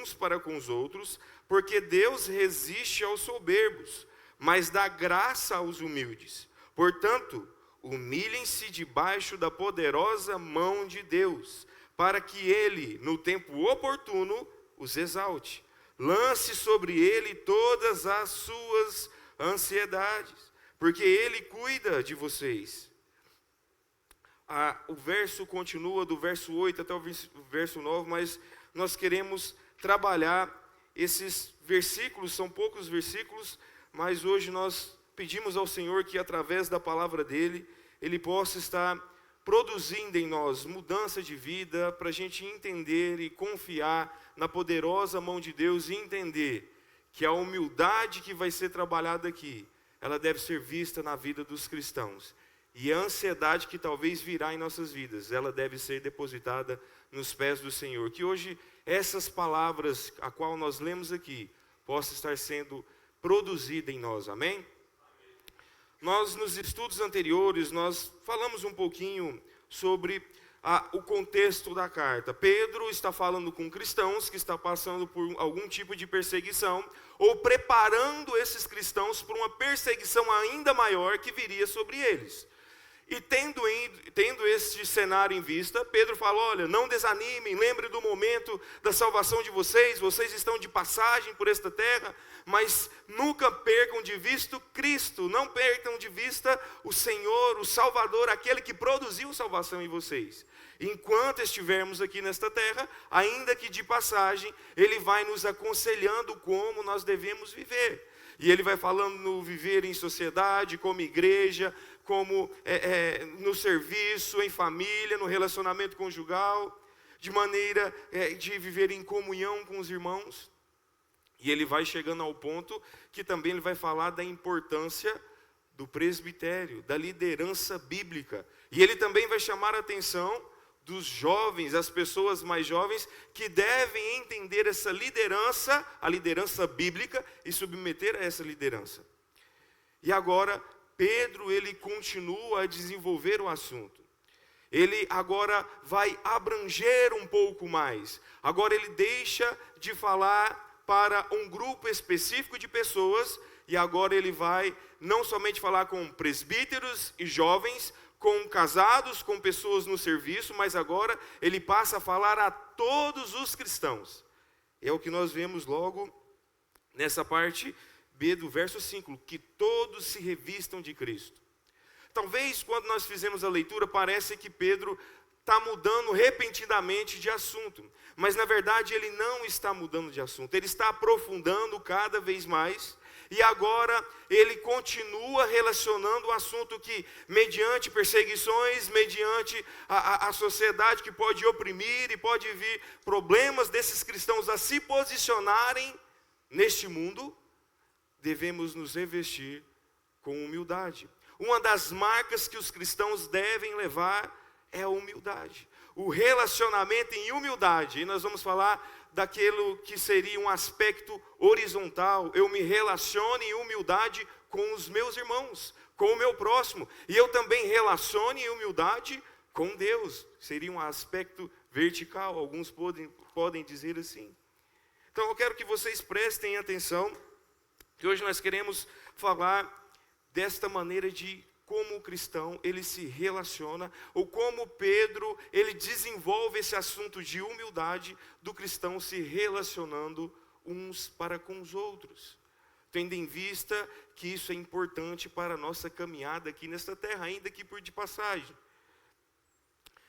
uns para com os outros, porque Deus resiste aos soberbos, mas dá graça aos humildes. Portanto, humilhem-se debaixo da poderosa mão de Deus, para que Ele, no tempo oportuno, os exalte. Lance sobre Ele todas as suas ansiedades, porque Ele cuida de vocês. O verso continua do verso 8 até o verso 9, mas nós queremos trabalhar esses versículos, são poucos versículos, mas hoje nós pedimos ao Senhor que através da palavra dEle, Ele possa estar produzindo em nós mudança de vida, para a gente entender e confiar na poderosa mão de Deus e entender que a humildade que vai ser trabalhada aqui, ela deve ser vista na vida dos cristãos. E a ansiedade que talvez virá em nossas vidas, ela deve ser depositada nos pés do Senhor. Que hoje essas palavras, a qual nós lemos aqui, possa estar sendo produzida em nós, amém? Nós, nos estudos anteriores, nós falamos um pouquinho sobre o contexto da carta. Pedro está falando com cristãos que estão passando por algum tipo de perseguição, ou preparando esses cristãos para uma perseguição ainda maior que viria sobre eles. E tendo este cenário em vista, Pedro fala, olha, não desanimem, lembrem do momento da salvação de vocês estão de passagem por esta terra, mas nunca percam de vista Cristo, não percam de vista o Senhor, o Salvador, aquele que produziu salvação em vocês. Enquanto estivermos aqui nesta terra, ainda que de passagem, Ele vai nos aconselhando como nós devemos viver. E Ele vai falando no viver em sociedade, como igreja, como no serviço, em família, no relacionamento conjugal, de maneira de viver em comunhão com os irmãos. E ele vai chegando ao ponto que também ele vai falar da importância do presbitério, da liderança bíblica. E ele também vai chamar a atenção dos jovens, as pessoas mais jovens, que devem entender essa liderança, a liderança bíblica, e submeter a essa liderança. E agora, Pedro, ele continua a desenvolver o assunto. Ele agora vai abranger um pouco mais. Agora ele deixa de falar para um grupo específico de pessoas, e agora ele vai não somente falar com presbíteros e jovens, com casados, com pessoas no serviço, mas agora ele passa a falar a todos os cristãos. É o que nós vemos logo nessa parte B do verso 5, que todos se revistam de Cristo. Talvez quando nós fizemos a leitura, parece que Pedro está mudando repentinamente de assunto. Mas na verdade ele não está mudando de assunto, ele está aprofundando cada vez mais. E agora ele continua relacionando o assunto que, mediante perseguições, mediante a sociedade que pode oprimir e pode vir problemas desses cristãos a se posicionarem neste mundo, devemos nos revestir com humildade. Uma das marcas que os cristãos devem levar é a humildade. O relacionamento em humildade. E nós vamos falar daquilo que seria um aspecto horizontal. Eu me relaciono em humildade com os meus irmãos, com o meu próximo. E eu também relaciono em humildade com Deus. Seria um aspecto vertical. Alguns podem dizer assim. Então eu quero que vocês prestem atenção, que hoje nós queremos falar desta maneira de como o cristão ele se relaciona, ou como Pedro ele desenvolve esse assunto de humildade do cristão se relacionando uns para com os outros, tendo em vista que isso é importante para a nossa caminhada aqui nesta terra, ainda que por de passagem.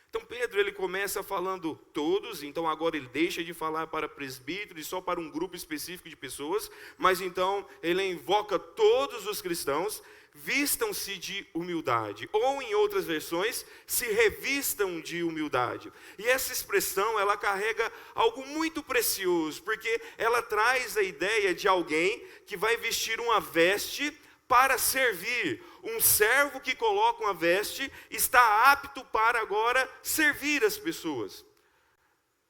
Então Pedro ele começa falando todos, então agora ele deixa de falar para presbíteros e só para um grupo específico de pessoas, mas então ele invoca todos os cristãos, vistam-se de humildade, ou em outras versões, se revistam de humildade. E essa expressão, ela carrega algo muito precioso, porque ela traz a ideia de alguém que vai vestir uma veste para servir. Um servo que coloca uma veste está apto para agora servir as pessoas.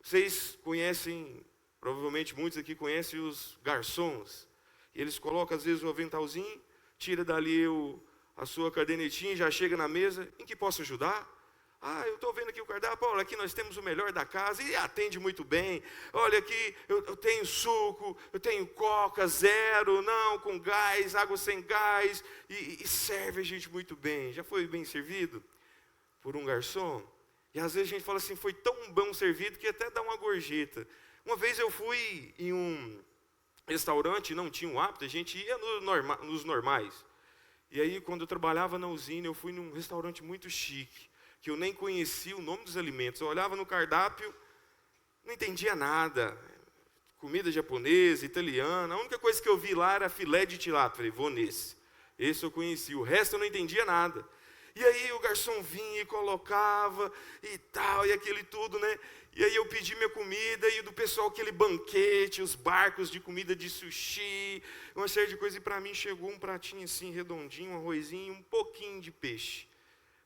Vocês conhecem, provavelmente muitos aqui conhecem os garçons. Eles colocam às vezes o aventalzinho, tira dali a sua cadernetinha, já chega na mesa. Em que posso ajudar? Eu estou vendo aqui o cardápio, olha, aqui nós temos o melhor da casa, e atende muito bem. Olha aqui, eu tenho suco, eu tenho coca, zero, não, com gás, água sem gás, e serve a gente muito bem. Já foi bem servido por um garçom? E às vezes a gente fala assim, foi tão bom servido que até dá uma gorjeta. Uma vez eu fui em um restaurante, não tinha um hábito, a gente ia nos normais. E aí, quando eu trabalhava na usina, eu fui num restaurante muito chique, que eu nem conhecia o nome dos alimentos. Eu olhava no cardápio, não entendia nada. Comida japonesa, italiana, a única coisa que eu vi lá era filé de tilápia. Falei, vou nesse. Esse eu conheci, o resto eu não entendia nada. E aí o garçom vinha e colocava e tal, e aquele tudo, né? E aí eu pedi minha comida e do pessoal aquele banquete, os barcos de comida de sushi, uma série de coisas. E para mim chegou um pratinho assim, redondinho, um arrozinho, um pouquinho de peixe.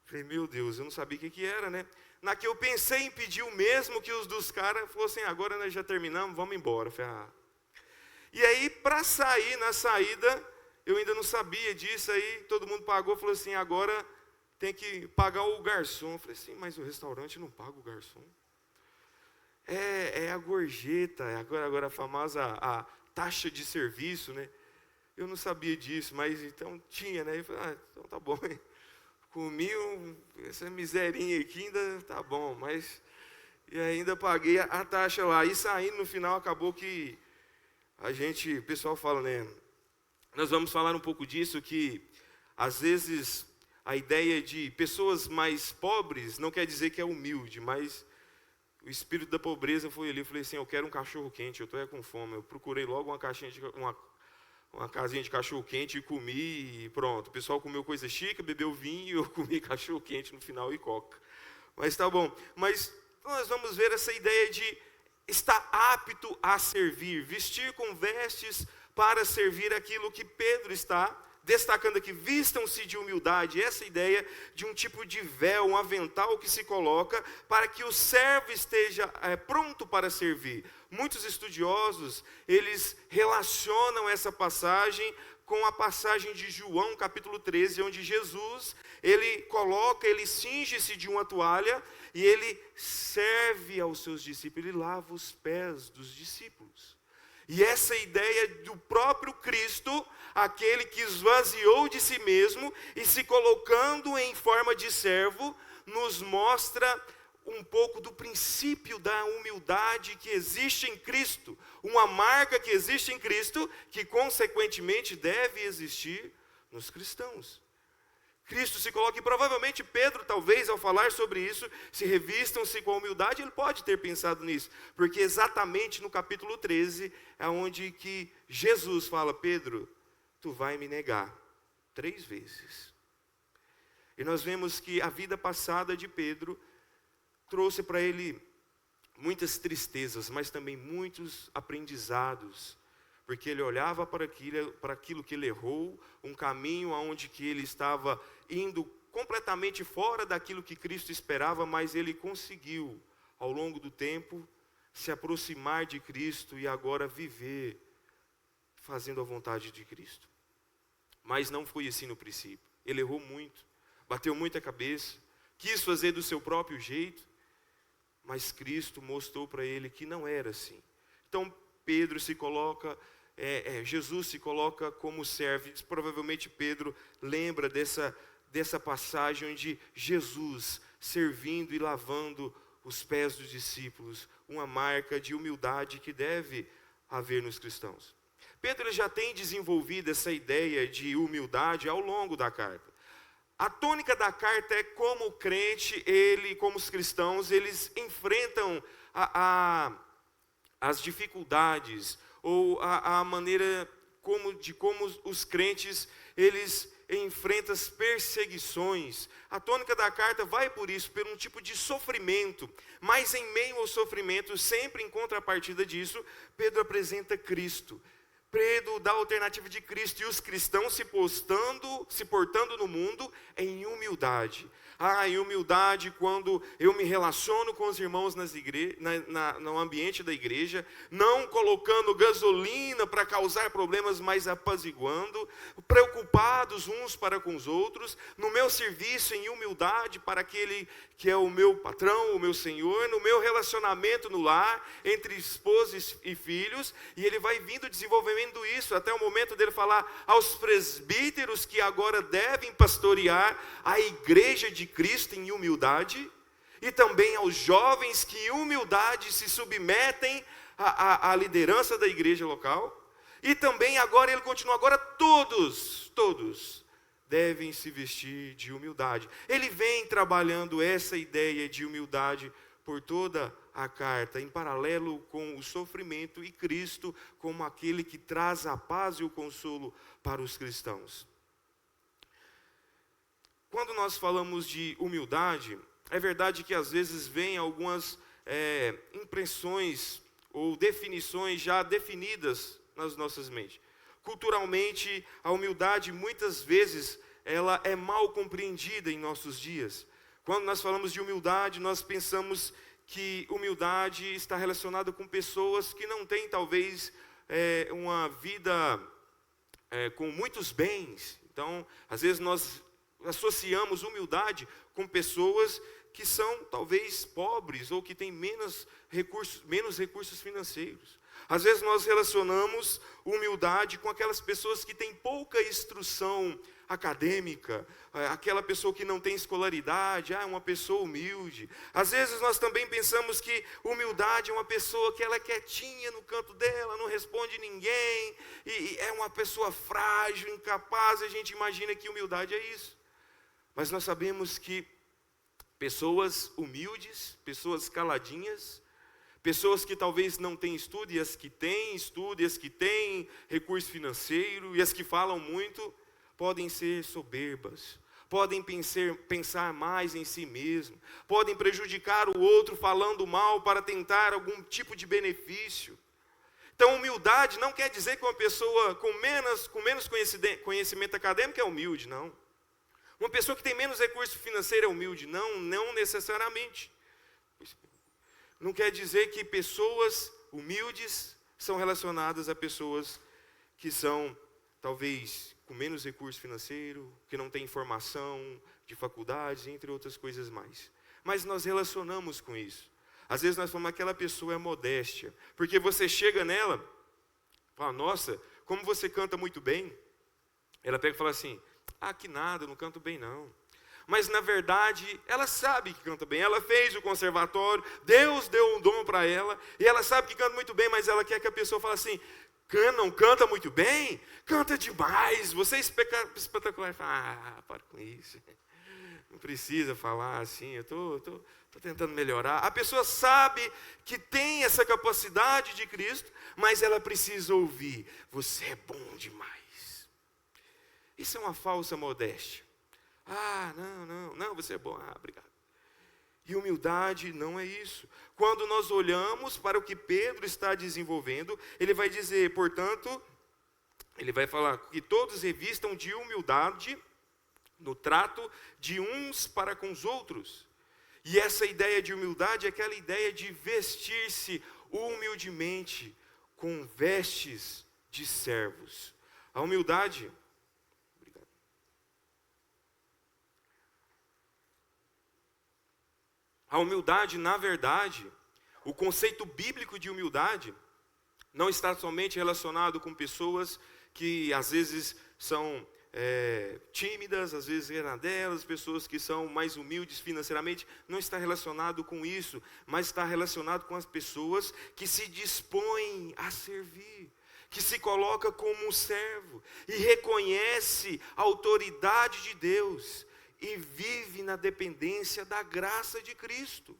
Falei, meu Deus, eu não sabia o que era, né? Na que eu pensei em pedir o mesmo que os dos caras, falou assim, agora nós já terminamos, vamos embora. Falei, E aí, para sair, na saída, eu ainda não sabia disso, aí todo mundo pagou, falou assim, agora tem que pagar o garçom. Eu falei assim, mas o restaurante não paga o garçom? É a gorjeta, agora a famosa a taxa de serviço, né? Eu não sabia disso, mas então tinha, né? Eu falei, então tá bom. Comi essa miserinha aqui, ainda tá bom, mas... E ainda paguei a taxa lá. E saindo no final, acabou que o pessoal fala, né? Nós vamos falar um pouco disso, que às vezes a ideia de pessoas mais pobres não quer dizer que é humilde, mas o espírito da pobreza foi ali. Eu falei assim, eu quero um cachorro quente, eu estou com fome. Eu procurei logo uma casinha de cachorro quente e comi e pronto. O pessoal comeu coisa chique, bebeu vinho e eu comi cachorro quente no final e coca. Mas tá bom. Mas nós vamos ver essa ideia de estar apto a servir, vestir com vestes para servir aquilo que Pedro está destacando aqui. Vistam-se de humildade, essa ideia de um tipo de véu, um avental que se coloca para que o servo esteja pronto para servir. Muitos estudiosos, eles relacionam essa passagem com a passagem de João, capítulo 13, onde Jesus, ele cinge-se de uma toalha e ele serve aos seus discípulos, ele lava os pés dos discípulos. E essa ideia do próprio Cristo, aquele que esvaziou de si mesmo e se colocando em forma de servo, nos mostra um pouco do princípio da humildade que existe em Cristo, uma marca que existe em Cristo, que consequentemente deve existir nos cristãos. Cristo se coloca, e provavelmente Pedro, talvez, ao falar sobre isso, se revistam-se com a humildade, ele pode ter pensado nisso, porque exatamente no capítulo 13, é onde que Jesus fala, Pedro, tu vai me negar 3 vezes. E nós vemos que a vida passada de Pedro trouxe para ele muitas tristezas, mas também muitos aprendizados, porque ele olhava para aquilo que ele errou, um caminho aonde que ele estava indo completamente fora daquilo que Cristo esperava, mas ele conseguiu, ao longo do tempo, se aproximar de Cristo e agora viver fazendo a vontade de Cristo. Mas não foi assim no princípio. Ele errou muito, bateu muita cabeça, quis fazer do seu próprio jeito, mas Cristo mostrou para ele que não era assim. Então Pedro se coloca, Jesus se coloca como servo. Provavelmente Pedro lembra dessa passagem onde Jesus servindo e lavando os pés dos discípulos, uma marca de humildade que deve haver nos cristãos. Pedro já tem desenvolvido essa ideia de humildade ao longo da carta. A tônica da carta é como o crente, como os cristãos, eles enfrentam as dificuldades, ou a maneira como os crentes, eles enfrentam as perseguições. A tônica da carta vai por isso, por um tipo de sofrimento, mas em meio ao sofrimento, sempre em contrapartida disso, Pedro apresenta Cristo. Pedro dá a alternativa de Cristo e os cristãos se portando no mundo em humildade. Em humildade quando eu me relaciono com os irmãos no ambiente da igreja, não colocando gasolina para causar problemas, mas apaziguando, preocupados uns para com os outros, no meu serviço em humildade para aquele que é o meu patrão, o meu senhor, no meu relacionamento no lar, entre esposa e filhos, e ele vai vindo desenvolvendo isso, até o momento dele falar aos presbíteros que agora devem pastorear a igreja de Cristo em humildade, e também aos jovens que em humildade se submetem à liderança da igreja local, e também agora ele continua, agora todos devem se vestir de humildade. Ele vem trabalhando essa ideia de humildade por toda a carta, em paralelo com o sofrimento e Cristo como aquele que traz a paz e o consolo para os cristãos. Quando nós falamos de humildade, é verdade que às vezes vem algumas impressões ou definições já definidas nas nossas mentes. Culturalmente, a humildade muitas vezes ela é mal compreendida em nossos dias. Quando nós falamos de humildade, nós pensamos que humildade está relacionada com pessoas que não têm talvez uma vida com muitos bens. Então, às vezes nós associamos humildade com pessoas que são talvez pobres ou que têm menos recursos financeiros. Às vezes nós relacionamos humildade com aquelas pessoas que têm pouca instrução acadêmica, aquela pessoa que não tem escolaridade, uma pessoa humilde. Às vezes nós também pensamos que humildade é uma pessoa que ela é quietinha no canto dela, não responde ninguém, e é uma pessoa frágil, incapaz, a gente imagina que humildade é isso. Mas nós sabemos que pessoas humildes, pessoas caladinhas, pessoas que talvez não têm estudo, e as que têm estudo, e as que têm recurso financeiro, e as que falam muito, podem ser soberbas, podem pensar mais em si mesmo, podem prejudicar o outro falando mal para tentar algum tipo de benefício. Então, humildade não quer dizer que uma pessoa com menos conhecimento acadêmico é humilde, não. Uma pessoa que tem menos recurso financeiro é humilde, não necessariamente. Não quer dizer que pessoas humildes são relacionadas a pessoas que são, talvez, com menos recurso financeiro, que não têm formação de faculdades, entre outras coisas mais. Mas nós relacionamos com isso. Às vezes nós falamos, aquela pessoa é modéstia. Porque você chega nela, fala, nossa, como você canta muito bem. Ela pega e fala assim, que nada, eu não canto bem não. Mas na verdade, ela sabe que canta bem, ela fez o conservatório, Deus deu um dom para ela, e ela sabe que canta muito bem, mas ela quer que a pessoa fale assim, não canta muito bem? Canta demais, você é espetacular. Para com isso, não precisa falar assim, eu estou tentando melhorar. A pessoa sabe que tem essa capacidade de Cristo, mas ela precisa ouvir, você é bom demais. Isso é uma falsa modéstia. Não, você é bom. Obrigado. E humildade não é isso. Quando nós olhamos para o que Pedro está desenvolvendo, ele vai dizer, portanto, ele vai falar que todos revistam de humildade no trato de uns para com os outros. E essa ideia de humildade é aquela ideia de vestir-se humildemente com vestes de servos. A humildade... A humildade, na verdade, o conceito bíblico de humildade não está somente relacionado com pessoas que às vezes são tímidas, às vezes renadelas, pessoas que são mais humildes financeiramente. Não está relacionado com isso, mas está relacionado com as pessoas que se dispõem a servir, que se coloca como um servo e reconhece a autoridade de Deus e vive na dependência da graça de Cristo.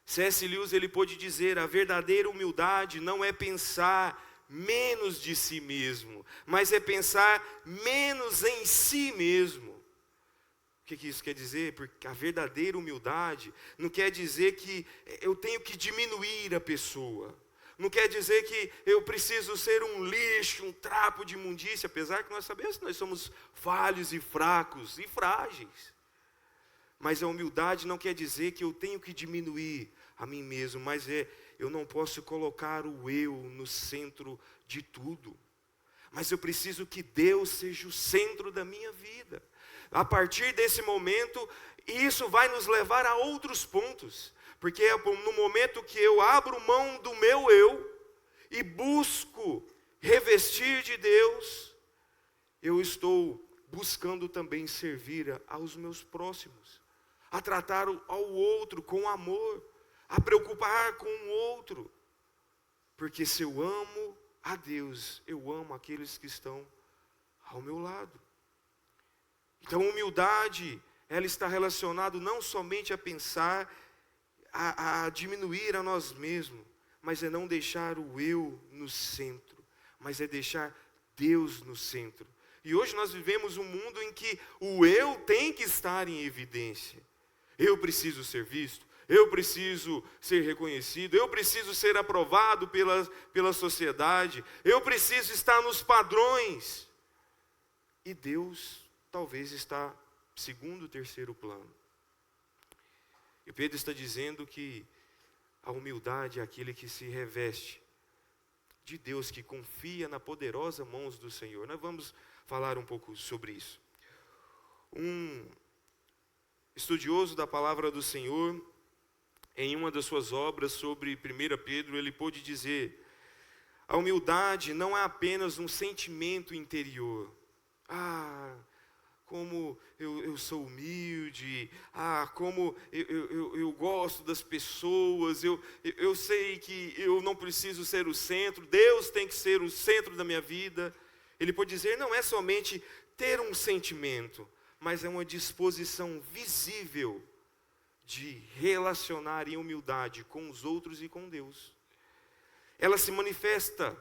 C.S. Lewis ele pôde dizer, a verdadeira humildade não é pensar menos de si mesmo, mas é pensar menos em si mesmo. O que isso quer dizer? Porque a verdadeira humildade não quer dizer que eu tenho que diminuir a pessoa. Não quer dizer que eu preciso ser um lixo, um trapo de imundícia, apesar que nós sabemos que nós somos falhos e fracos e frágeis. Mas a humildade não quer dizer que eu tenho que diminuir a mim mesmo, mas eu não posso colocar o eu no centro de tudo. Mas eu preciso que Deus seja o centro da minha vida. A partir desse momento, isso vai nos levar a outros pontos. Porque é no momento que eu abro mão do meu eu e busco revestir de Deus, eu estou buscando também servir aos meus próximos, a tratar ao outro com amor, a preocupar com o outro. Porque se eu amo a Deus, eu amo aqueles que estão ao meu lado. Então, a humildade, ela está relacionada não somente a pensar, a diminuir a nós mesmos, mas é não deixar o eu no centro, mas é deixar Deus no centro. E hoje nós vivemos um mundo em que o eu tem que estar em evidência. Eu preciso ser visto, eu preciso ser reconhecido, eu preciso ser aprovado pela sociedade, eu preciso estar nos padrões. E Deus talvez está segundo, terceiro plano. E Pedro está dizendo que a humildade é aquele que se reveste de Deus, que confia na poderosa mãos do Senhor. Nós vamos falar um pouco sobre isso. Um estudioso da palavra do Senhor, em uma das suas obras sobre 1 Pedro, ele pôde dizer: a humildade não é apenas um sentimento interior. Como eu sou humilde, como eu gosto das pessoas, eu sei que eu não preciso ser o centro, Deus tem que ser o centro da minha vida. Ele pode dizer, não é somente ter um sentimento, mas é uma disposição visível de relacionar em humildade com os outros e com Deus. Ela se manifesta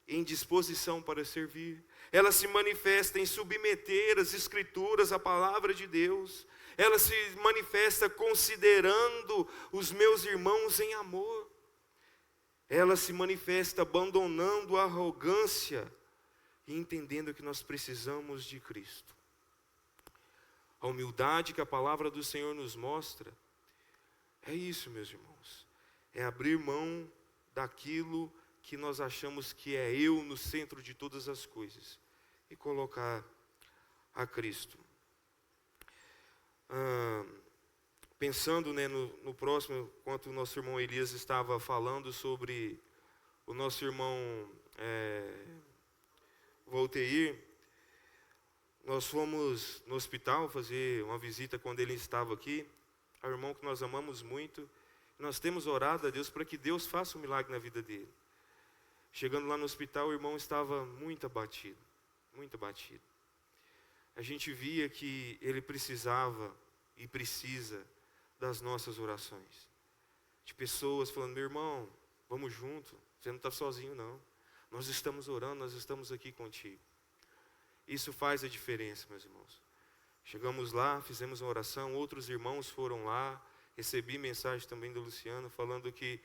em disposição para servir. Ela se manifesta em submeter as Escrituras à palavra de Deus. Ela se manifesta considerando os meus irmãos em amor. Ela se manifesta abandonando a arrogância e entendendo que nós precisamos de Cristo. A humildade que a palavra do Senhor nos mostra é isso, meus irmãos. É abrir mão daquilo que nós achamos que é eu no centro de todas as coisas e colocar a Cristo. Pensando no próximo, enquanto o nosso irmão Elias estava falando sobre o nosso irmão Volteir, nós fomos no hospital fazer uma visita quando ele estava aqui, é um irmão que nós amamos muito. Nós temos orado a Deus para que Deus faça um milagre na vida dele. Chegando lá no hospital, o irmão estava muito abatido, muito abatido. A gente via que ele precisava e precisa das nossas orações. De pessoas falando, meu irmão, vamos junto, você não está sozinho não. Nós estamos orando, nós estamos aqui contigo. Isso faz a diferença, meus irmãos. Chegamos lá, fizemos uma oração, outros irmãos foram lá, recebi mensagem também do Luciano, falando que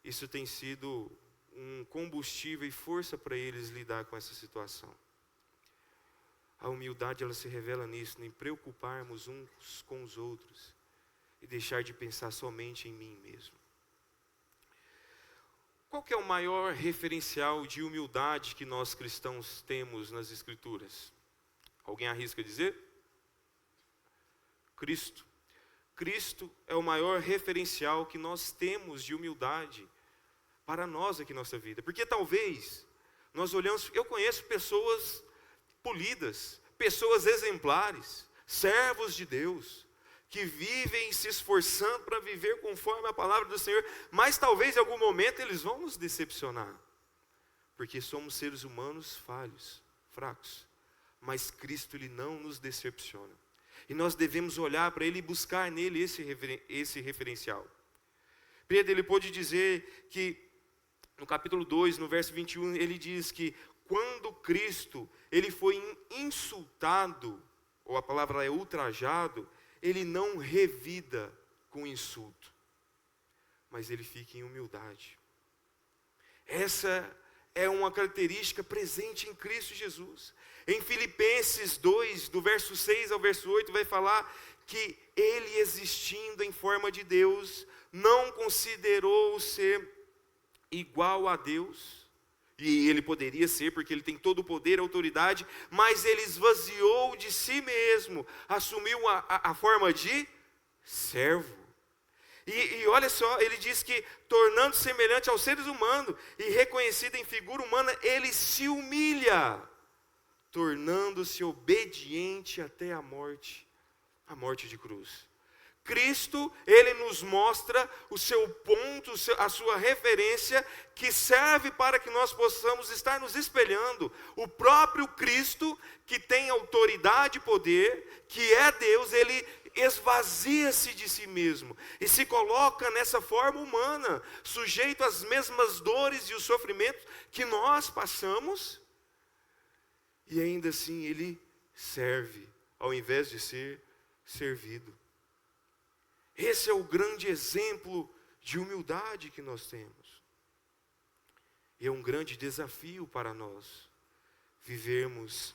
isso tem sido um combustível e força para eles lidar com essa situação. A humildade, ela se revela nisso, em preocuparmos uns com os outros e deixar de pensar somente em mim mesmo. Qual que é o maior referencial de humildade que nós cristãos temos nas Escrituras? Alguém arrisca dizer? Cristo. Cristo é o maior referencial que nós temos de humildade para nós aqui em nossa vida. Porque talvez nós olhamos, eu conheço pessoas polidas, pessoas exemplares, servos de Deus, que vivem se esforçando para viver conforme a palavra do Senhor, mas talvez em algum momento eles vão nos decepcionar, porque somos seres humanos falhos, fracos, mas Cristo, Ele não nos decepciona, e nós devemos olhar para Ele e buscar nele esse referencial. Pedro, ele pode dizer que, no capítulo 2, no verso 21, ele diz que quando Cristo, ele foi insultado, ou a palavra é ultrajado, ele não revida com insulto, mas ele fica em humildade. Essa é uma característica presente em Cristo Jesus. Em Filipenses 2, do verso 6 ao verso 8, vai falar que ele, existindo em forma de Deus, não considerou ser igual a Deus, e ele poderia ser, porque ele tem todo o poder e autoridade, mas ele esvaziou de si mesmo, assumiu a forma de servo. E olha só, ele diz que, tornando semelhante aos seres humanos, e reconhecido em figura humana, ele se humilha, tornando-se obediente até a morte de cruz. Cristo, ele nos mostra o seu ponto, a sua referência, que serve para que nós possamos estar nos espelhando. O próprio Cristo, que tem autoridade e poder, que é Deus, ele esvazia-se de si mesmo e se coloca nessa forma humana, sujeito às mesmas dores e os sofrimentos que nós passamos, e ainda assim ele serve, ao invés de ser servido. Esse é o grande exemplo de humildade que nós temos. E é um grande desafio para nós vivermos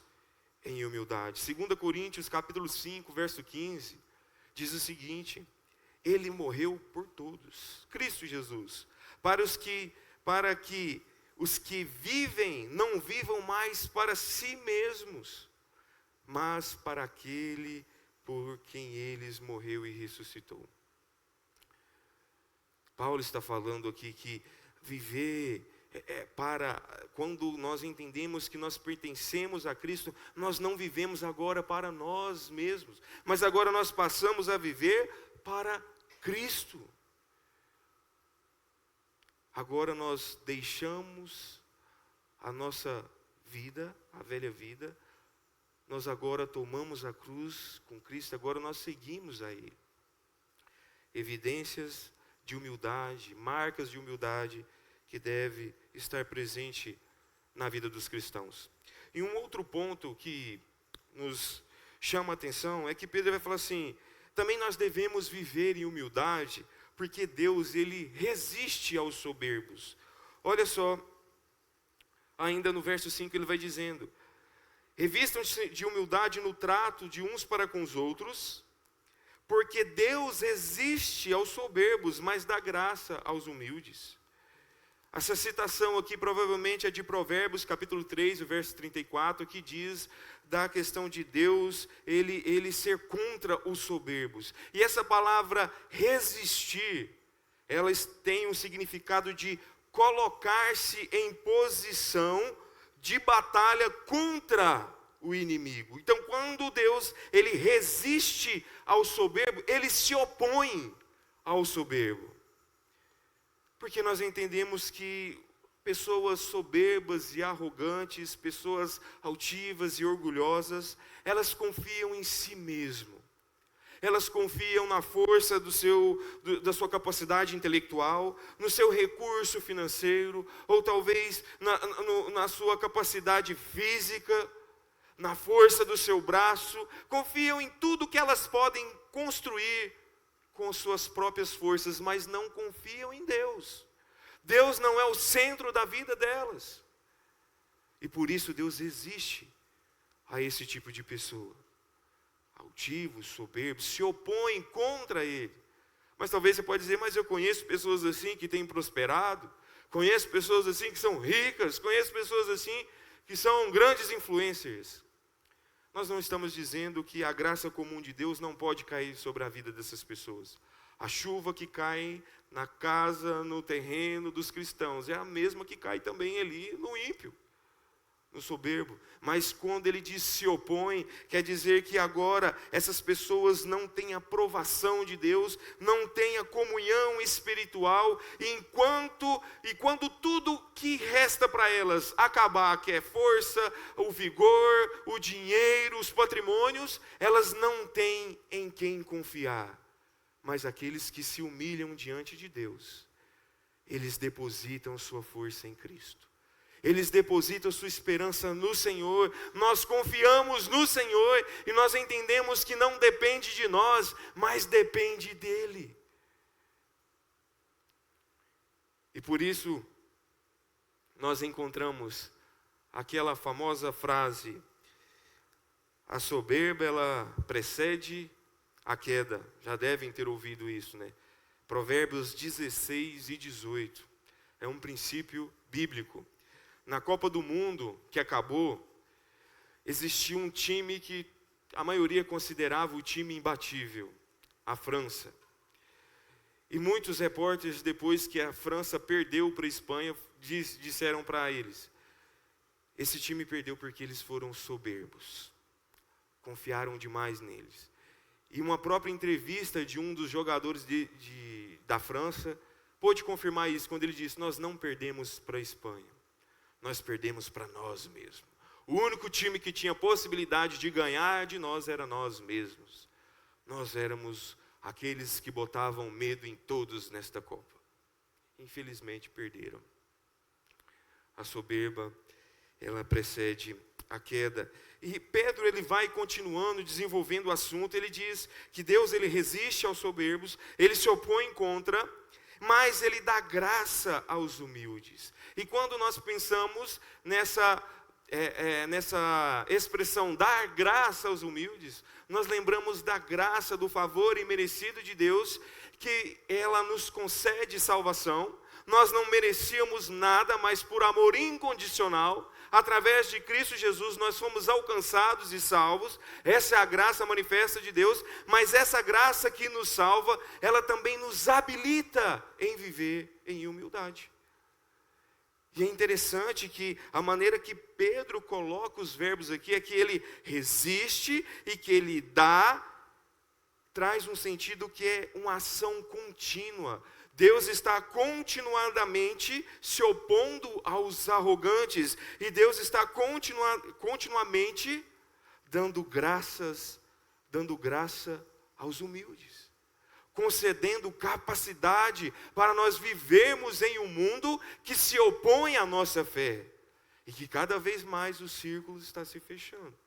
em humildade. 2 Coríntios capítulo 5, verso 15, diz o seguinte: ele morreu por todos, Cristo Jesus, para que os que vivem não vivam mais para si mesmos, mas para aquele por quem eles morreu e ressuscitou. Paulo está falando aqui que viver quando nós entendemos que nós pertencemos a Cristo, nós não vivemos agora para nós mesmos, mas agora nós passamos a viver para Cristo. Agora nós deixamos a nossa vida, a velha vida, nós agora tomamos a cruz com Cristo, agora nós seguimos a Ele. Evidências de humildade, marcas de humildade que deve estar presente na vida dos cristãos. E um outro ponto que nos chama a atenção é que Pedro vai falar assim: também nós devemos viver em humildade, porque Deus, ele resiste aos soberbos. Olha só, ainda no verso 5 ele vai dizendo: revistam-se de humildade no trato de uns para com os outros, porque Deus resiste aos soberbos, mas dá graça aos humildes. Essa citação aqui provavelmente é de Provérbios, capítulo 3, o verso 34, que diz da questão de Deus, ele ser contra os soberbos. E essa palavra resistir, ela tem um significado de colocar-se em posição de batalha contra o inimigo. Então, quando Deus, ele resiste ao soberbo, ele se opõe ao soberbo. Porque nós entendemos que pessoas soberbas e arrogantes, pessoas altivas e orgulhosas, elas confiam em si mesmo. Elas confiam na força da sua capacidade intelectual, no seu recurso financeiro, ou talvez na sua capacidade física, na força do seu braço. Confiam em tudo que elas podem construir com suas próprias forças, mas não confiam em Deus. Deus não é o centro da vida delas. E por isso Deus resiste a esse tipo de pessoa. Altivos, soberbos, se opõem contra Ele. Mas talvez você pode dizer: mas eu conheço pessoas assim que têm prosperado, conheço pessoas assim que são ricas, conheço pessoas assim que são grandes influencers. Nós não estamos dizendo que a graça comum de Deus não pode cair sobre a vida dessas pessoas. A chuva que cai na casa, no terreno dos cristãos, é a mesma que cai também ali no ímpio, no soberbo. Mas quando ele diz se opõe, quer dizer que agora essas pessoas não têm aprovação de Deus, não têm a comunhão espiritual, e quando tudo que resta para elas acabar, que é força, o vigor, o dinheiro, os patrimônios, elas não têm em quem confiar. Mas aqueles que se humilham diante de Deus, eles depositam sua força em Cristo. Eles depositam sua esperança no Senhor. Nós confiamos no Senhor e nós entendemos que não depende de nós, mas depende dEle. E por isso, nós encontramos aquela famosa frase: a soberba, ela precede a queda. Já devem ter ouvido isso, né? Provérbios 16 e 18. É um princípio bíblico. Na Copa do Mundo, que acabou, existia um time que a maioria considerava o time imbatível, a França. E muitos repórteres, depois que a França perdeu para a Espanha, disseram para eles: esse time perdeu porque eles foram soberbos, confiaram demais neles. E uma própria entrevista de um dos jogadores da França pôde confirmar isso, quando ele disse: nós não perdemos para a Espanha, nós perdemos para nós mesmos. O único time que tinha possibilidade de ganhar de nós era nós mesmos. Nós éramos aqueles que botavam medo em todos nesta Copa. Infelizmente perderam. A soberba, ela precede a queda. E Pedro, ele vai continuando, desenvolvendo o assunto. Ele diz que Deus, ele resiste aos soberbos, ele se opõe contra, mas ele dá graça aos humildes. E quando nós pensamos nessa expressão, dar graça aos humildes, nós lembramos da graça, do favor imerecido de Deus, que ela nos concede salvação. Nós não merecíamos nada, mas por amor incondicional, através de Cristo Jesus, nós fomos alcançados e salvos. Essa é a graça manifesta de Deus, mas essa graça que nos salva, ela também nos habilita em viver em humildade. E é interessante que a maneira que Pedro coloca os verbos aqui é que ele resiste e que ele dá, traz um sentido que é uma ação contínua. Deus está continuadamente se opondo aos arrogantes, e Deus está continuamente dando graça aos humildes, concedendo capacidade para nós vivermos em um mundo que se opõe à nossa fé, e que cada vez mais o círculo está se fechando.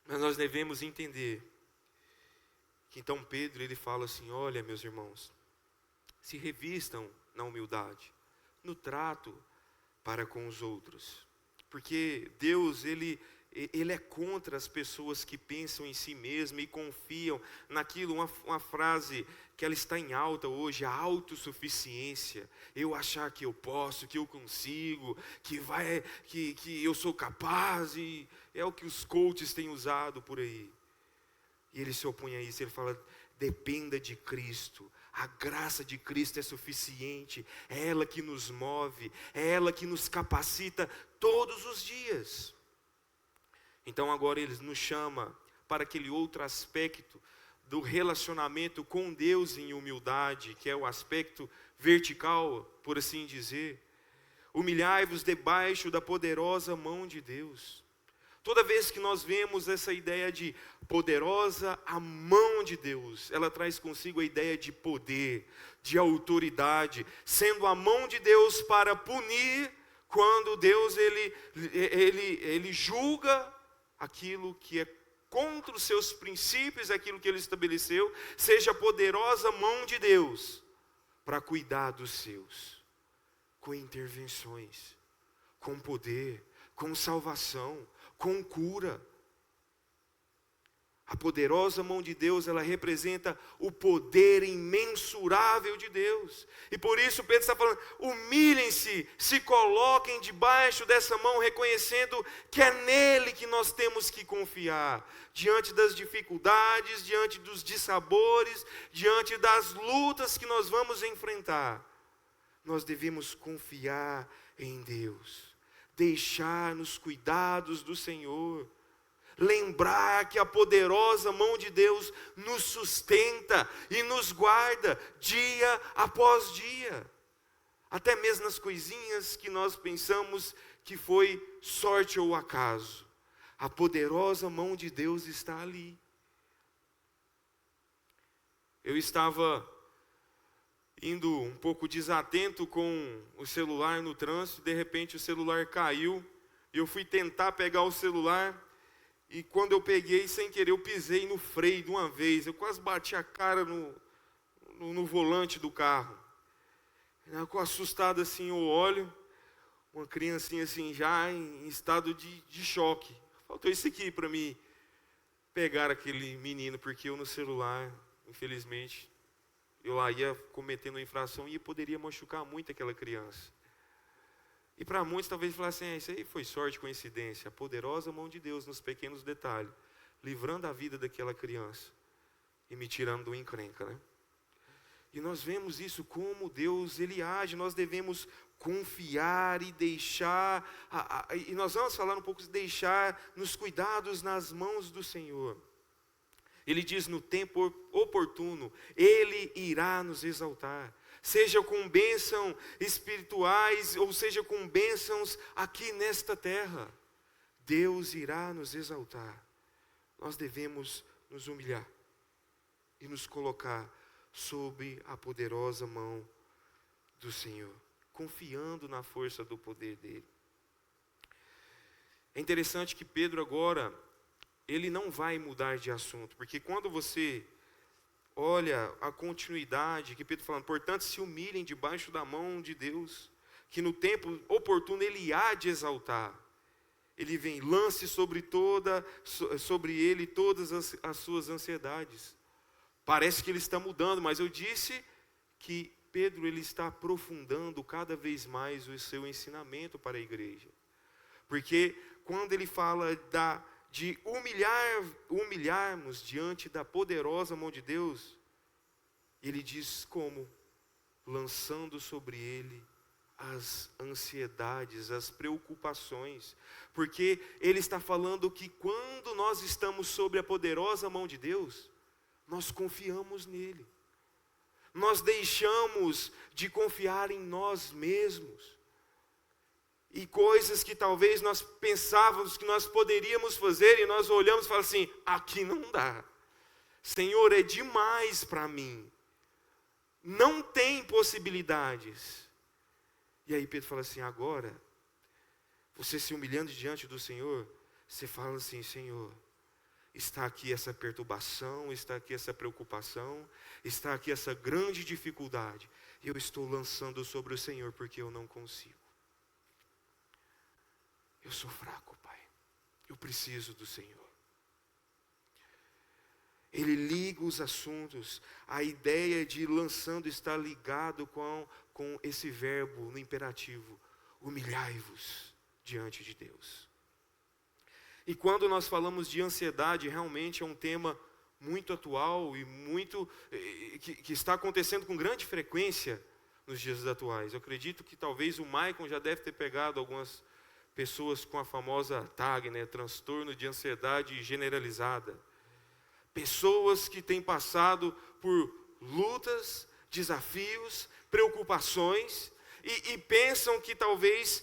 Mas nós devemos entender que então Pedro, ele fala assim: olha, meus irmãos, se revistam na humildade, no trato para com os outros, porque Deus, ele é contra as pessoas que pensam em si mesmo e confiam naquilo, uma frase que ela está em alta hoje, a autossuficiência. Eu achar que eu posso, que eu consigo, que eu sou capaz, e é o que os coaches têm usado por aí. E ele se opõe a isso, ele fala: dependa de Cristo. A graça de Cristo é suficiente, é ela que nos move, é ela que nos capacita todos os dias. Então agora ele nos chama para aquele outro aspecto do relacionamento com Deus em humildade, que é o aspecto vertical, por assim dizer. Humilhai-vos debaixo da poderosa mão de Deus. Toda vez que nós vemos essa ideia de poderosa a mão de Deus, ela traz consigo a ideia de poder, de autoridade, sendo a mão de Deus para punir quando Deus ele julga aquilo que é contra os seus princípios, aquilo que ele estabeleceu. Seja a poderosa mão de Deus para cuidar dos seus, com intervenções, com poder, com salvação, com cura. A poderosa mão de Deus, ela representa o poder imensurável de Deus. E por isso Pedro está falando: humilhem-se, se coloquem debaixo dessa mão, reconhecendo que é nele que nós temos que confiar. Diante das dificuldades, diante dos dissabores, diante das lutas que nós vamos enfrentar, nós devemos confiar em Deus, deixar nos cuidados do Senhor. Lembrar que a poderosa mão de Deus nos sustenta e nos guarda dia após dia. Até mesmo nas coisinhas que nós pensamos que foi sorte ou acaso. A poderosa mão de Deus está ali. Eu estava indo um pouco desatento com o celular no trânsito. De repente o celular caiu. E eu fui tentar pegar o celular. E quando eu peguei, sem querer, eu pisei no freio de uma vez. Eu quase bati a cara no volante do carro. Eu, assustado assim, eu olho, uma criancinha assim, já em estado de choque. Faltou isso aqui para mim pegar aquele menino, porque eu no celular, infelizmente, eu lá ia cometendo uma infração e poderia machucar muito aquela criança. E para muitos talvez falassem, isso aí foi sorte, coincidência. A poderosa mão de Deus nos pequenos detalhes, livrando a vida daquela criança e me tirando do encrenca, né? E nós vemos isso como Deus, Ele age. Nós devemos confiar e deixar, e nós vamos falar um pouco de deixar nos cuidados nas mãos do Senhor. Ele diz no tempo oportuno, Ele irá nos exaltar. Seja com bênçãos espirituais, ou seja com bênçãos aqui nesta terra. Deus irá nos exaltar. Nós devemos nos humilhar e nos colocar sob a poderosa mão do Senhor, confiando na força do poder dele. É interessante que Pedro agora, ele não vai mudar de assunto, porque quando você olha a continuidade, que Pedro falando, portanto se humilhem debaixo da mão de Deus, que no tempo oportuno Ele há de exaltar. Ele vem, lance sobre ele todas as suas ansiedades. Parece que ele está mudando, mas eu disse que Pedro ele está aprofundando cada vez mais o seu ensinamento para a igreja. Porque quando ele fala de humilharmos diante da poderosa mão de Deus, ele diz como? Lançando sobre ele as ansiedades, as preocupações. Porque ele está falando que quando nós estamos sob a poderosa mão de Deus, nós confiamos nele. Nós deixamos de confiar em nós mesmos. E coisas que talvez nós pensávamos que nós poderíamos fazer, e nós olhamos e falamos assim, aqui não dá. Senhor, é demais para mim. Não tem possibilidades. E aí Pedro fala assim, agora, você se humilhando diante do Senhor, você fala assim, Senhor, está aqui essa perturbação, está aqui essa preocupação, está aqui essa grande dificuldade. E eu estou lançando sobre o Senhor porque eu não consigo. Eu sou fraco, Pai. Eu preciso do Senhor. Ele liga os assuntos. A ideia de lançando está ligado com esse verbo no imperativo. Humilhai-vos diante de Deus. E quando nós falamos de ansiedade, realmente é um tema muito atual e muito que está acontecendo com grande frequência nos dias atuais. Eu acredito que talvez o Maicon já deve ter pegado algumas pessoas com a famosa TAG, né, transtorno de ansiedade generalizada. Pessoas que têm passado por lutas, desafios, preocupações e pensam que talvez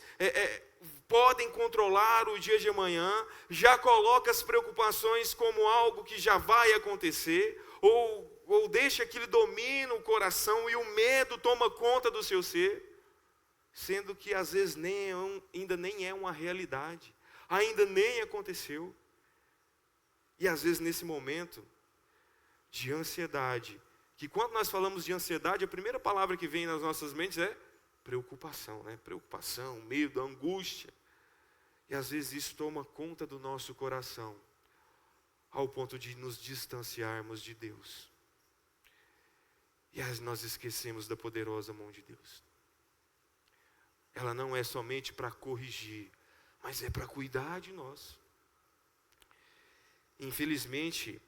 podem controlar o dia de amanhã, já coloca as preocupações como algo que já vai acontecer, ou deixa que ele domine o coração e o medo toma conta do seu ser, sendo que às vezes ainda nem é uma realidade, ainda nem aconteceu. E às vezes nesse momento de ansiedade, que quando nós falamos de ansiedade, a primeira palavra que vem nas nossas mentes é preocupação, né? Preocupação, medo, angústia. E às vezes isso toma conta do nosso coração, ao ponto de nos distanciarmos de Deus. E nós esquecemos da poderosa mão de Deus. Ela não é somente para corrigir, mas é para cuidar de nós. Infelizmente,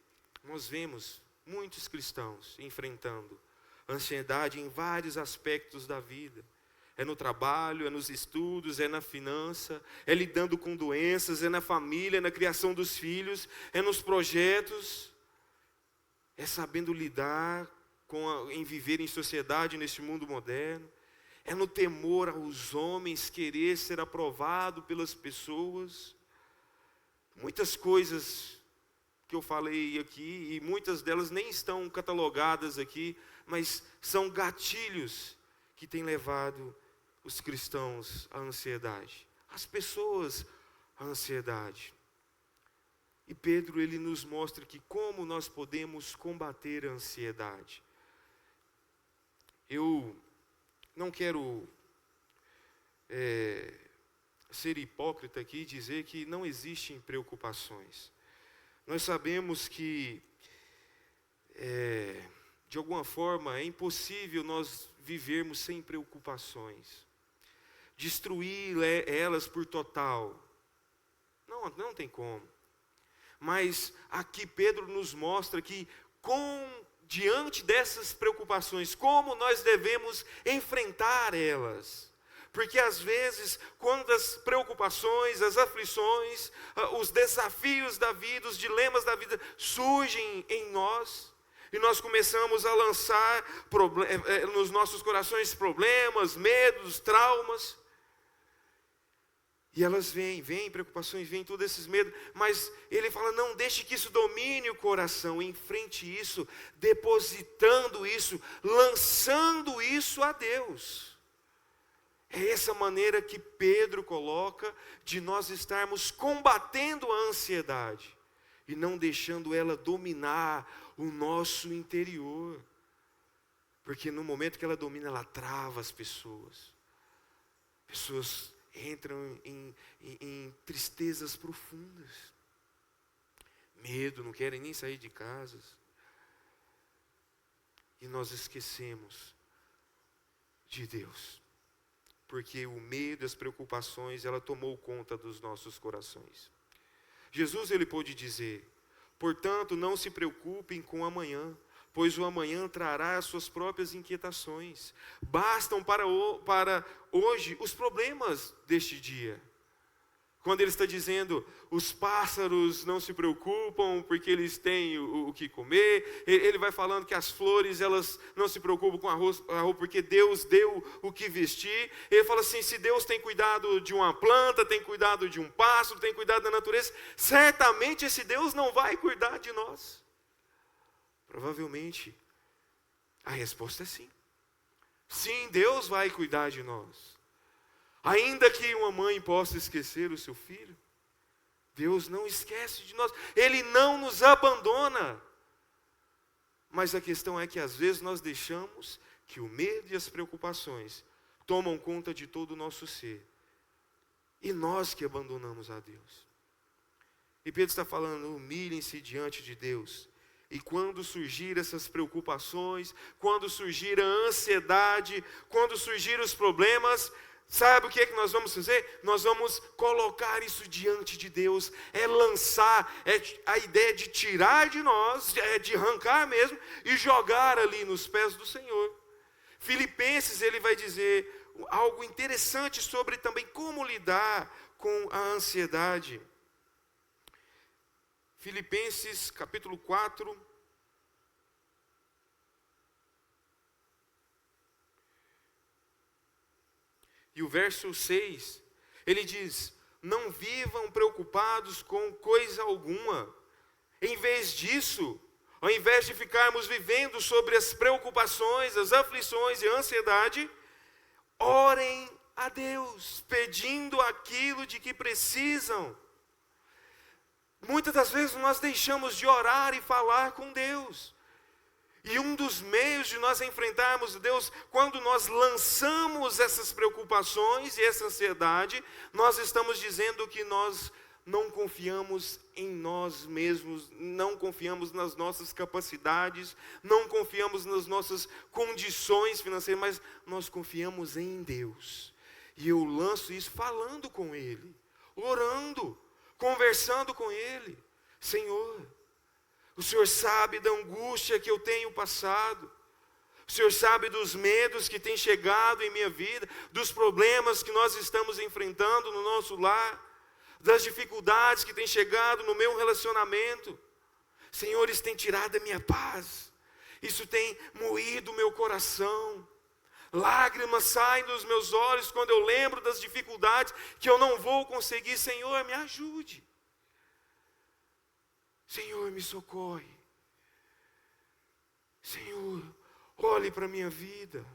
nós vemos muitos cristãos enfrentando ansiedade em vários aspectos da vida. É no trabalho, é nos estudos, é na finança, é lidando com doenças, é na família, é na criação dos filhos, é nos projetos, é sabendo lidar em viver em sociedade neste mundo moderno, é no temor aos homens, querer ser aprovado pelas pessoas. Muitas coisas que eu falei aqui, e muitas delas nem estão catalogadas aqui, mas são gatilhos que têm levado os cristãos à ansiedade, as pessoas à ansiedade. E Pedro, ele nos mostra que como nós podemos combater a ansiedade. Eu não quero ser hipócrita aqui e dizer que não existem preocupações. Nós sabemos que, de alguma forma, é impossível nós vivermos sem preocupações. Destruir elas por total. Não tem como. Mas aqui Pedro nos mostra que, diante dessas preocupações, como nós devemos enfrentar elas. Porque às vezes, quando as preocupações, as aflições, os desafios da vida, os dilemas da vida surgem em nós, e nós começamos a lançar nos nossos corações problemas, medos, traumas, e elas vêm preocupações, vêm todos esses medos, mas ele fala, não deixe que isso domine o coração, enfrente isso, depositando isso, lançando isso a Deus. É essa maneira que Pedro coloca de nós estarmos combatendo a ansiedade, e não deixando ela dominar o nosso interior, porque no momento que ela domina, ela trava as pessoas entram em tristezas profundas, medo, não querem nem sair de casa, e nós esquecemos de Deus, porque o medo e as preocupações, ela tomou conta dos nossos corações. Jesus, ele pôde dizer, portanto, não se preocupem com o amanhã, pois o amanhã trará as suas próprias inquietações. Bastam para hoje os problemas deste dia. Quando ele está dizendo, os pássaros não se preocupam porque eles têm o que comer. Ele vai falando que as flores, elas não se preocupam com a roupa porque Deus deu o que vestir. Ele fala assim, se Deus tem cuidado de uma planta, tem cuidado de um pássaro, tem cuidado da natureza, certamente esse Deus não vai cuidar de nós. Provavelmente, a resposta é sim. Sim, Deus vai cuidar de nós. Ainda que uma mãe possa esquecer o seu filho, Deus não esquece de nós. Ele não nos abandona. Mas a questão é que às vezes nós deixamos que o medo e as preocupações tomam conta de todo o nosso ser. E nós que abandonamos a Deus. E Pedro está falando, humilhem-se diante de Deus. E quando surgir essas preocupações, quando surgir a ansiedade, quando surgir os problemas, sabe o que é que nós vamos fazer? Nós vamos colocar isso diante de Deus, lançar, a ideia de tirar de nós, de arrancar mesmo, e jogar ali nos pés do Senhor. Filipenses, ele vai dizer algo interessante sobre também como lidar com a ansiedade. Filipenses capítulo 4, e o verso 6, ele diz, não vivam preocupados com coisa alguma. Em vez disso, ao invés de ficarmos vivendo sobre as preocupações, as aflições e a ansiedade, orem a Deus, pedindo aquilo de que precisam. Muitas das vezes nós deixamos de orar e falar com Deus. E um dos meios de nós enfrentarmos Deus, quando nós lançamos essas preocupações e essa ansiedade, nós estamos dizendo que nós não confiamos em nós mesmos, não confiamos nas nossas capacidades, não confiamos nas nossas condições financeiras, mas nós confiamos em Deus. E eu lanço isso falando com Ele, orando, conversando com Ele. Senhor, o Senhor sabe da angústia que eu tenho passado. O Senhor sabe dos medos que têm chegado em minha vida, dos problemas que nós estamos enfrentando no nosso lar, das dificuldades que têm chegado no meu relacionamento. Senhor, isso tem tirado a minha paz. Isso tem moído o meu coração. Lágrimas saem dos meus olhos quando eu lembro das dificuldades que eu não vou conseguir. Senhor, me ajude. Senhor, me socorre. Senhor, olhe para a minha vida.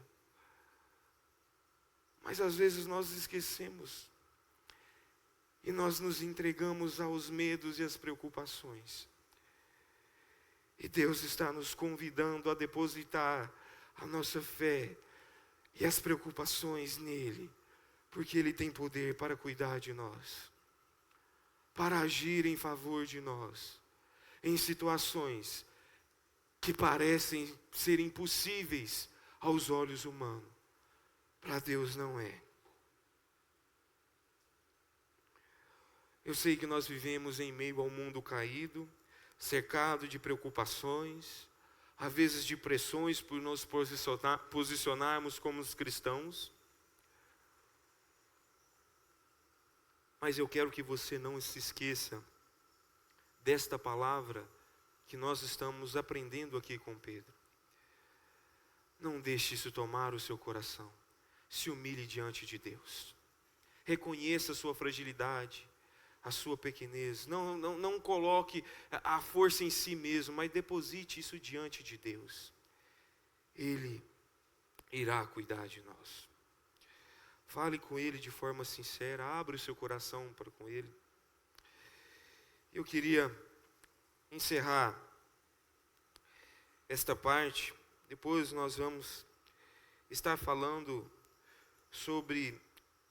Mas às vezes nós esquecemos. e nós nos entregamos aos medos e às preocupações. E Deus está nos convidando a depositar a nossa fé e as preocupações nele, porque ele tem poder para cuidar de nós, para agir em favor de nós, em situações que parecem ser impossíveis aos olhos humanos. Para Deus não é. Eu sei que nós vivemos em meio ao mundo caído, cercado de preocupações, às vezes de pressões por nos posicionarmos como os cristãos. Mas eu quero que você não se esqueça desta palavra que nós estamos aprendendo aqui com Pedro. Não deixe isso tomar o seu coração. Se humilhe diante de Deus. Reconheça a sua fragilidade, a sua pequenez. Não coloque a força em si mesmo, mas deposite isso diante de Deus. Ele irá cuidar de nós. Fale com Ele de forma sincera, abra o seu coração para com Ele. Eu queria encerrar esta parte, depois nós vamos estar falando sobre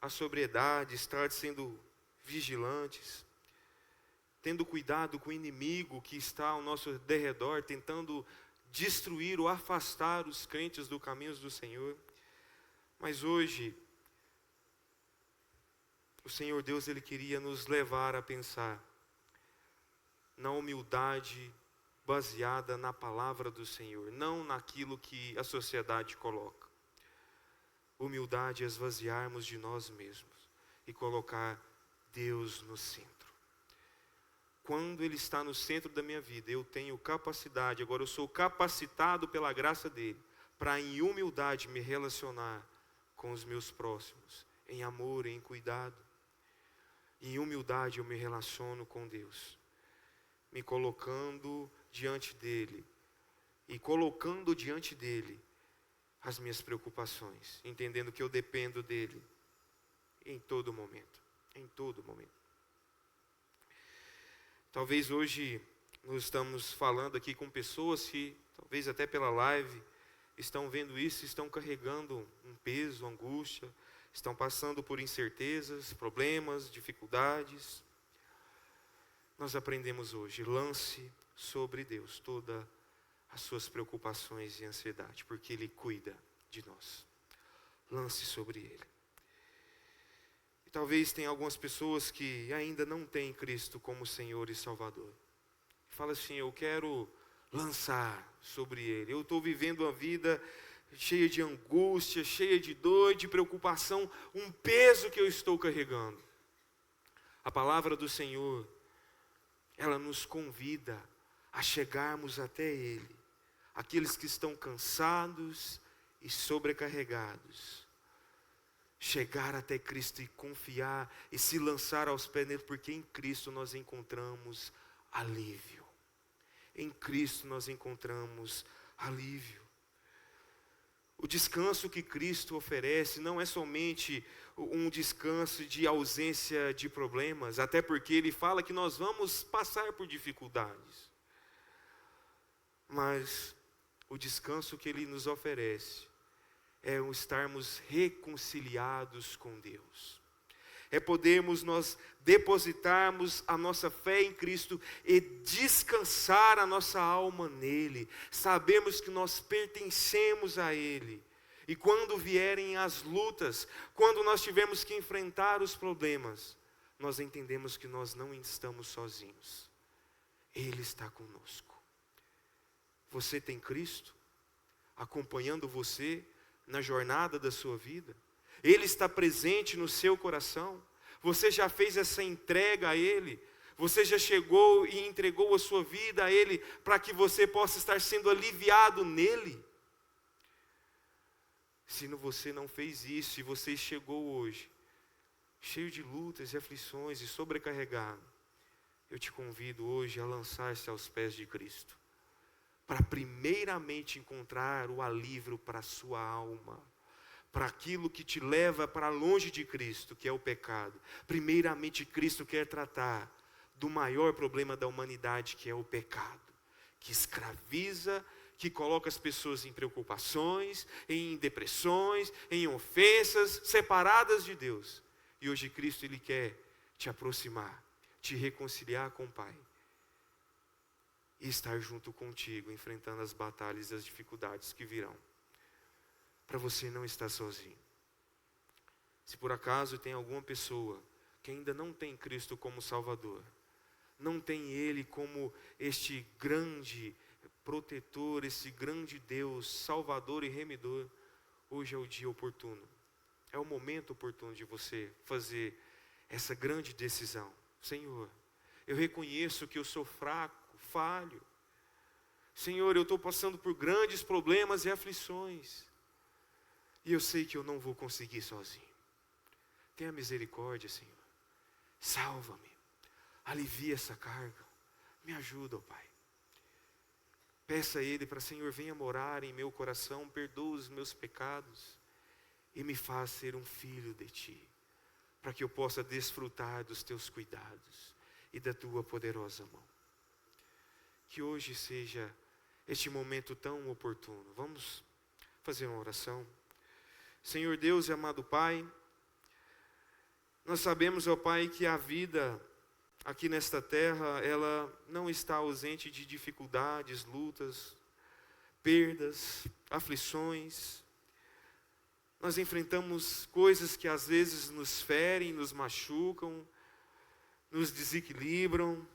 a sobriedade, estar sendo vigilantes, tendo cuidado com o inimigo que está ao nosso derredor, tentando destruir ou afastar os crentes do caminho do Senhor. Mas hoje, o Senhor Deus, Ele queria nos levar a pensar na humildade baseada na palavra do Senhor, não naquilo que a sociedade coloca. Humildade é esvaziarmos de nós mesmos e colocar Deus no centro. Quando Ele está no centro da minha vida, eu tenho capacidade, agora eu sou capacitado pela graça dEle, para em humildade me relacionar com os meus próximos, em amor, em cuidado. Em humildade eu me relaciono com Deus, me colocando diante dEle e colocando diante dEle as minhas preocupações, entendendo que eu dependo dEle em todo momento, em todo momento. Talvez hoje nós estamos falando aqui com pessoas que, talvez até pela live, estão vendo isso, estão carregando um peso, angústia, estão passando por incertezas, problemas, dificuldades. Nós aprendemos hoje, lance sobre Deus todas as suas preocupações e ansiedade, porque Ele cuida de nós. Lance sobre Ele. E talvez tenha algumas pessoas que ainda não têm Cristo como Senhor e Salvador. Fala assim, eu quero lançar sobre Ele. Eu estou vivendo uma vida cheia de angústia, cheia de dor, de preocupação, um peso que eu estou carregando. A palavra do Senhor, ela nos convida a chegarmos até Ele. Aqueles que estão cansados e sobrecarregados. Chegar até Cristo e confiar e se lançar aos pés dele, porque em Cristo nós encontramos alívio. Em Cristo nós encontramos alívio. O descanso que Cristo oferece não é somente um descanso de ausência de problemas, até porque Ele fala que nós vamos passar por dificuldades. Mas o descanso que Ele nos oferece é estarmos reconciliados com Deus. É podermos nós depositarmos a nossa fé em Cristo e descansar a nossa alma nele. Sabemos que nós pertencemos a Ele. E quando vierem as lutas, quando nós tivermos que enfrentar os problemas, nós entendemos que nós não estamos sozinhos. Ele está conosco. Você tem Cristo acompanhando você na jornada da sua vida? Ele está presente no seu coração? Você já fez essa entrega a Ele? Você já chegou e entregou a sua vida a Ele para que você possa estar sendo aliviado nele? Se você não fez isso e você chegou hoje, cheio de lutas e aflições e sobrecarregado, eu te convido hoje a lançar-se aos pés de Cristo, para primeiramente encontrar o alívio para a sua alma, para aquilo que te leva para longe de Cristo, que é o pecado. Primeiramente, Cristo quer tratar do maior problema da humanidade, que é o pecado, que escraviza, que coloca as pessoas em preocupações, em depressões, em ofensas, separadas de Deus. E hoje Cristo, Ele quer te aproximar, te reconciliar com o Pai, e estar junto contigo, enfrentando as batalhas e as dificuldades que virão, para você não estar sozinho. Se por acaso tem alguma pessoa que ainda não tem Cristo como Salvador, não tem Ele como este grande protetor, esse grande Deus, Salvador e Remidor, hoje é o dia oportuno, é o momento oportuno de você fazer essa grande decisão. Senhor, eu reconheço que eu sou fraco, falho. Senhor, eu estou passando por grandes problemas e aflições, e eu sei que eu não vou conseguir sozinho. Tenha misericórdia, Senhor. Salva-me. Alivia essa carga. Me ajuda, ó Pai. Peça a Ele para, Senhor, venha morar em meu coração, perdoa os meus pecados e me faz ser um filho de Ti, para que eu possa desfrutar dos Teus cuidados e da Tua poderosa mão. Que hoje seja este momento tão oportuno. Vamos fazer uma oração. Senhor Deus e amado Pai, nós sabemos, ó Pai, que a vida aqui nesta terra, ela não está ausente de dificuldades, lutas, perdas, aflições. Nós enfrentamos coisas que às vezes nos ferem, nos machucam, nos desequilibram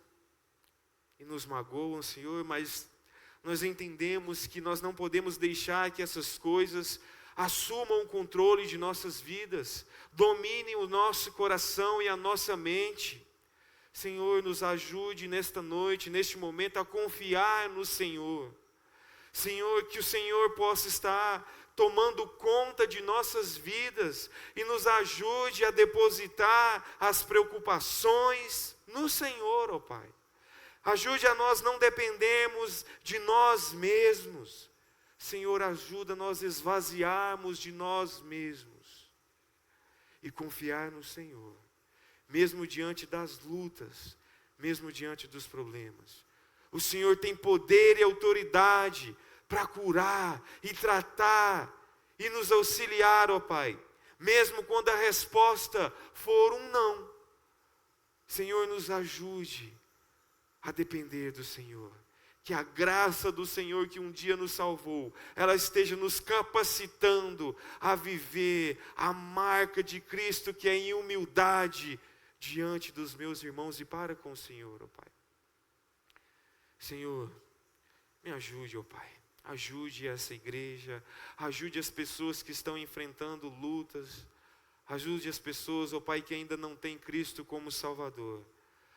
e nos magoam, Senhor, mas nós entendemos que nós não podemos deixar que essas coisas assumam o controle de nossas vidas, dominem o nosso coração e a nossa mente. Senhor, nos ajude nesta noite, neste momento, a confiar no Senhor. Senhor, que o Senhor possa estar tomando conta de nossas vidas e nos ajude a depositar as preocupações no Senhor, ó Pai. Ajude a nós não dependermos de nós mesmos. Senhor, ajuda nós esvaziarmos de nós mesmos e confiar no Senhor, mesmo diante das lutas, mesmo diante dos problemas. O Senhor tem poder e autoridade para curar e tratar e nos auxiliar, ó Pai, mesmo quando a resposta for um não. Senhor, nos ajude a depender do Senhor. Que a graça do Senhor que um dia nos salvou, ela esteja nos capacitando a viver a marca de Cristo, que é em humildade diante dos meus irmãos e para com o Senhor, ó Pai. Senhor, me ajude, ó Pai. Ajude essa igreja, ajude as pessoas que estão enfrentando lutas, ajude as pessoas, ó Pai, que ainda não têm Cristo como Salvador,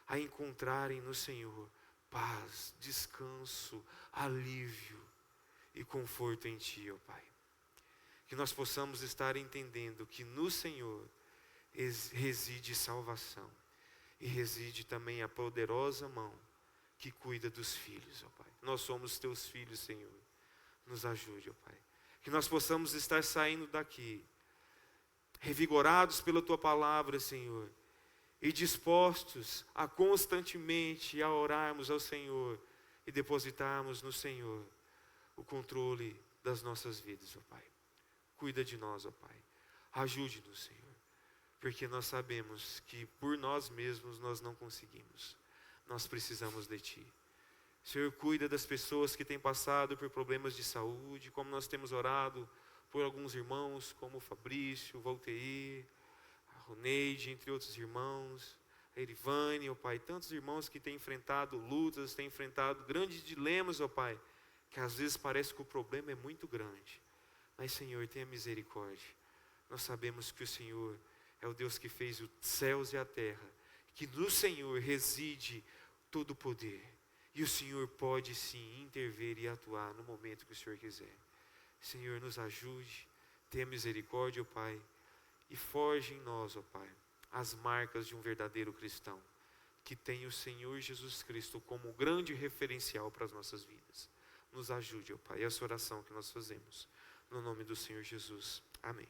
a encontrarem no Senhor paz, descanso, alívio e conforto em Ti, ó Pai. Que nós possamos estar entendendo que no Senhor reside salvação e reside também a poderosa mão que cuida dos filhos, ó Pai. Nós somos Teus filhos, Senhor. Nos ajude, ó Pai. Que nós possamos estar saindo daqui revigorados pela Tua palavra, Senhor, e dispostos a constantemente a orarmos ao Senhor e depositarmos no Senhor o controle das nossas vidas, ó Pai. Cuida de nós, ó Pai. Ajude-nos, Senhor, porque nós sabemos que por nós mesmos nós não conseguimos. Nós precisamos de Ti. Senhor, cuida das pessoas que têm passado por problemas de saúde, como nós temos orado por alguns irmãos, como o Fabrício, o Valteir, a Roneide, entre outros irmãos, a Erivane, ó Pai, tantos irmãos que têm enfrentado lutas, têm enfrentado grandes dilemas, ó Pai, que às vezes parece que o problema é muito grande. Mas, Senhor, tenha misericórdia. Nós sabemos que o Senhor é o Deus que fez os céus e a terra, que no Senhor reside todo o poder. E o Senhor pode sim intervir e atuar no momento que o Senhor quiser. Senhor, nos ajude, tenha misericórdia, ó Pai, e forge em nós, ó Pai, as marcas de um verdadeiro cristão, que tem o Senhor Jesus Cristo como grande referencial para as nossas vidas. Nos ajude, ó Pai, essa oração que nós fazemos, no nome do Senhor Jesus. Amém.